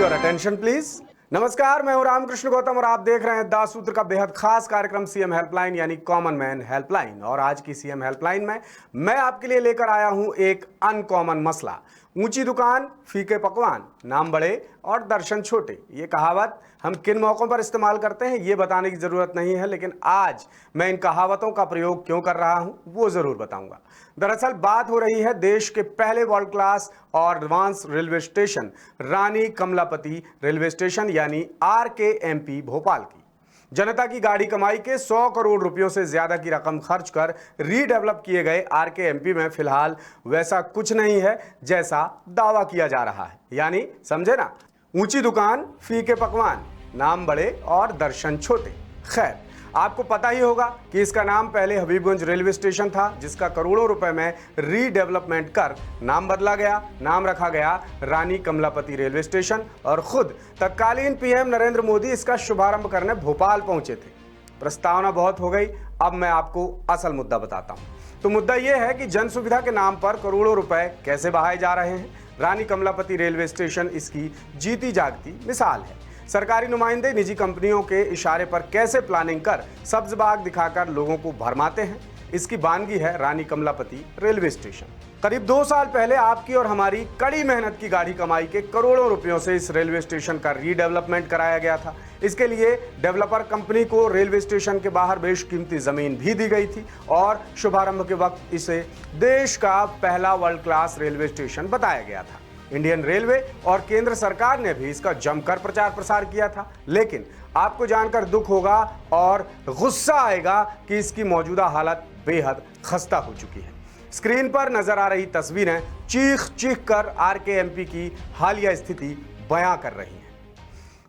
Your attention please. नमस्कार, मैं हूं रामकृष्ण गौतम और आप देख रहे हैं दास सूत्र का बेहद खास कार्यक्रम सीएम हेल्पलाइन यानी कॉमन मैन हेल्पलाइन। और आज की सीएम हेल्पलाइन में मैं आपके लिए लेकर आया हूं एक अनकॉमन मसला। ऊंची दुकान, फीके पकवान, नाम बड़े और दर्शन छोटे, ये कहावत हम किन मौकों पर इस्तेमाल करते हैं ये बताने की जरूरत नहीं है, लेकिन आज मैं इन कहावतों का प्रयोग क्यों कर रहा हूं वो जरूर बताऊंगा। दरअसल बात हो रही है देश के पहले वर्ल्ड क्लास और एडवांस रेलवे स्टेशन रानी कमलापति रेलवे स्टेशन यानी RKMP भोपाल की। जनता की गाड़ी कमाई के 100 करोड़ रुपयों से ज्यादा की रकम खर्च कर रीडेवलप किए गए RKMP में फिलहाल वैसा कुछ नहीं है जैसा दावा किया जा रहा है। यानी समझे ना, ऊंची दुकान, फीके पकवान, नाम बड़े और दर्शन छोटे। खैर, आपको पता ही होगा कि इसका नाम पहले हबीबगंज रेलवे स्टेशन था, जिसका करोड़ों रुपए में रीडेवलपमेंट कर नाम बदला गया। नाम रखा गया रानी कमलापति रेलवे स्टेशन और खुद तत्कालीन पीएम नरेंद्र मोदी इसका शुभारंभ करने भोपाल पहुंचे थे। प्रस्तावना बहुत हो गई, अब मैं आपको असल मुद्दा बताता हूं। तो मुद्दा यह है कि जन सुविधा के नाम पर करोड़ों रुपए कैसे बहाए जा रहे हैं। रानी कमलापति रेलवे स्टेशन इसकी जीती जागती मिसाल है। सरकारी नुमाइंदे निजी कंपनियों के इशारे पर कैसे प्लानिंग कर सब्ज बाग दिखाकर लोगों को भरमाते हैं, इसकी बानगी है रानी कमलापति रेलवे स्टेशन। करीब 2 साल पहले आपकी और हमारी कड़ी मेहनत की गाड़ी कमाई के करोड़ों रुपयों से इस रेलवे स्टेशन का रीडेवलपमेंट कराया गया था। इसके लिए डेवलपर कंपनी को रेलवे स्टेशन के बाहर बेशकीमती जमीन भी दी गई थी और शुभारंभ के वक्त इसे देश का पहला वर्ल्ड क्लास रेलवे स्टेशन बताया गया था। इंडियन रेलवे और केंद्र सरकार ने भी इसका जमकर प्रचार प्रसार किया था, लेकिन आपको जानकर दुख होगा और गुस्सा आएगा कि इसकी मौजूदा हालत बेहद खस्ता हो चुकी है। स्क्रीन पर नजर आ रही तस्वीरें चीख चीख कर RKMP की हालिया स्थिति बयां कर रही हैं।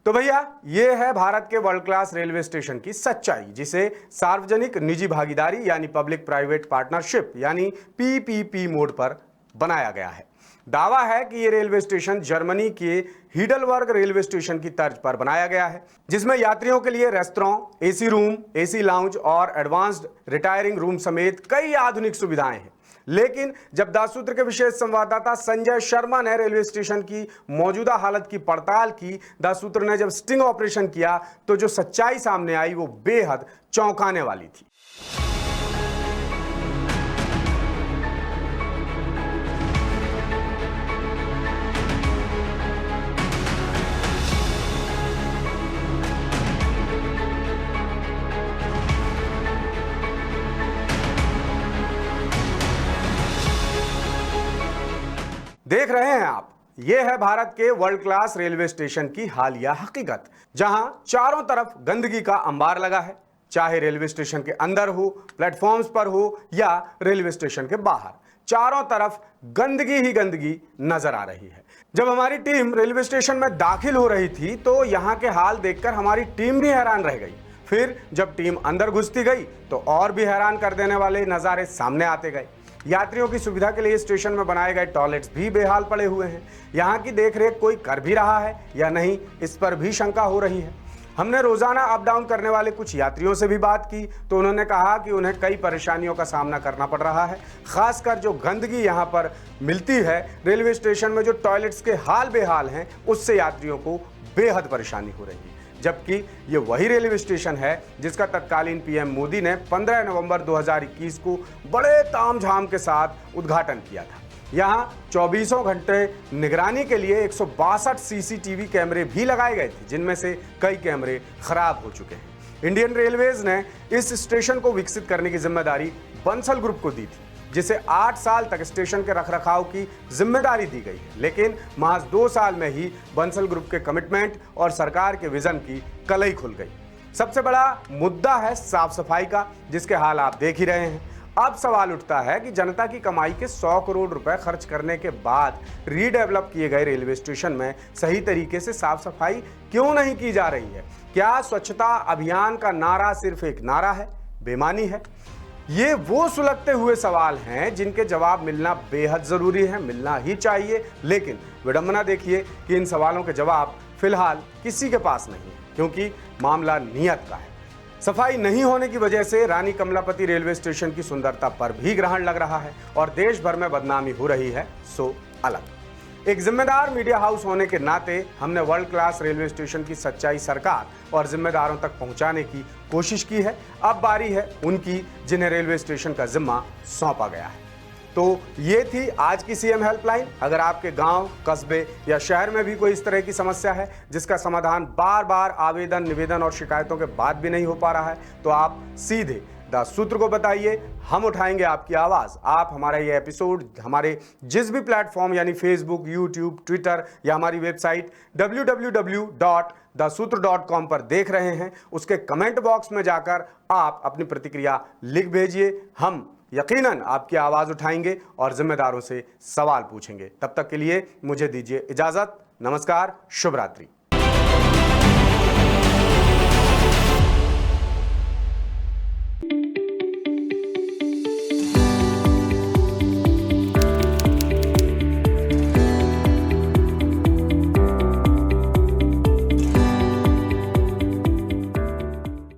तो भैया, ये है भारत के वर्ल्ड क्लास रेलवे स्टेशन की सच्चाई, जिसे सार्वजनिक निजी भागीदारी यानी पब्लिक प्राइवेट पार्टनरशिप यानी PPP मोड पर बनाया गया है। दावा है कि ये रेलवे स्टेशन जर्मनी के हीडलबर्ग रेलवे स्टेशन की तर्ज पर बनाया गया है, जिसमें यात्रियों के लिए restaurant, AC room, AC lounge और एडवांस्ड रिटायरिंग रूम समेत कई आधुनिक सुविधाएं हैं। लेकिन जब दास सूत्र के विशेष संवाददाता संजय शर्मा ने रेलवे स्टेशन की मौजूदा हालत की पड़ताल की, दास सूत्र ने जब स्टिंग ऑपरेशन किया, तो जो सच्चाई सामने आई वो बेहद चौंकाने वाली थी। देख रहे हैं आप, ये है भारत के वर्ल्ड क्लास रेलवे स्टेशन की हालिया हकीकत, जहां चारों तरफ गंदगी का अंबार लगा है, चाहे रेलवे स्टेशन के अंदर हो, प्लेटफॉर्म्स पर हो या रेलवे स्टेशन के बाहर, चारों तरफ गंदगी ही गंदगी नजर आ रही है। जब हमारी टीम रेलवे स्टेशन में दाखिल हो रही थी तो यहां के हाल देखकर हमारी टीम भी हैरान रह गई। फिर जब टीम अंदर घुसती गई तो और भी हैरान कर देने वाले नजारे सामने आते गए। यात्रियों की सुविधा के लिए स्टेशन में बनाए गए टॉयलेट्स भी बेहाल पड़े हुए हैं। यहाँ की देखरेख कोई कर भी रहा है या नहीं, इस पर भी शंका हो रही है। हमने रोजाना अप डाउन करने वाले कुछ यात्रियों से भी बात की तो उन्होंने कहा कि उन्हें कई परेशानियों का सामना करना पड़ रहा है। खासकर जो गंदगी यहाँ पर मिलती है, रेलवे स्टेशन में जो टॉयलेट्स के हाल बेहाल हैं, उससे यात्रियों को बेहद परेशानी हो रही है। जबकि ये वही रेलवे स्टेशन है जिसका तत्कालीन पीएम मोदी ने 15 नवंबर 2021 को बड़े तामझाम के साथ उद्घाटन किया था। यहाँ 24 घंटे निगरानी के लिए 162 CCTV कैमरे भी लगाए गए थे, जिनमें से कई कैमरे खराब हो चुके हैं। इंडियन रेलवेज ने इस स्टेशन को विकसित करने की जिम्मेदारी बंसल ग्रुप को दी थी, जिसे 8 साल तक स्टेशन के रखरखाव की जिम्मेदारी दी गई है। लेकिन महज 2 साल में ही बंसल ग्रुप के कमिटमेंट और सरकार के विजन की कलई खुल गई। सबसे बड़ा मुद्दा है साफ सफाई का, जिसके हाल आप देख ही रहे हैं। अब सवाल उठता है कि जनता की कमाई के 100 करोड़ रुपए खर्च करने के बाद रीडेवलप किए गए रेलवे स्टेशन में सही तरीके से साफ सफाई क्यों नहीं की जा रही है? क्या स्वच्छता अभियान का नारा सिर्फ एक नारा है, बेमानी है? ये वो सुलगते हुए सवाल हैं जिनके जवाब मिलना बेहद जरूरी है, मिलना ही चाहिए। लेकिन विडंबना देखिए कि इन सवालों के जवाब फिलहाल किसी के पास नहीं है, क्योंकि मामला नियत का है। सफाई नहीं होने की वजह से रानी कमलापति रेलवे स्टेशन की सुंदरता पर भी ग्रहण लग रहा है और देश भर में बदनामी हो रही है, सो अलग। एक जिम्मेदार मीडिया हाउस होने के नाते हमने वर्ल्ड क्लास रेलवे स्टेशन की सच्चाई सरकार और जिम्मेदारों तक पहुंचाने की कोशिश की है। अब बारी है उनकी जिन्हें रेलवे स्टेशन का जिम्मा सौंपा गया है। तो ये थी आज की सीएम हेल्पलाइन। अगर आपके गांव, कस्बे या शहर में भी कोई इस तरह की समस्या है जिसका समाधान बार बार आवेदन, निवेदन और शिकायतों के बाद भी नहीं हो पा रहा है, तो आप सीधे द सूत्र को बताइए, हम उठाएंगे आपकी आवाज। आप हमारा ये एपिसोड हमारे जिस भी प्लेटफॉर्म यानी फेसबुक, यूट्यूब, ट्विटर या हमारी वेबसाइट www.thesutra.com पर देख रहे हैं, उसके कमेंट बॉक्स में जाकर आप अपनी प्रतिक्रिया लिख भेजिए। हम यकीनन आपकी आवाज उठाएंगे और जिम्मेदारों से सवाल पूछेंगे। तब तक के लिए मुझे दीजिए इजाजत। नमस्कार, शुभ रात्रि।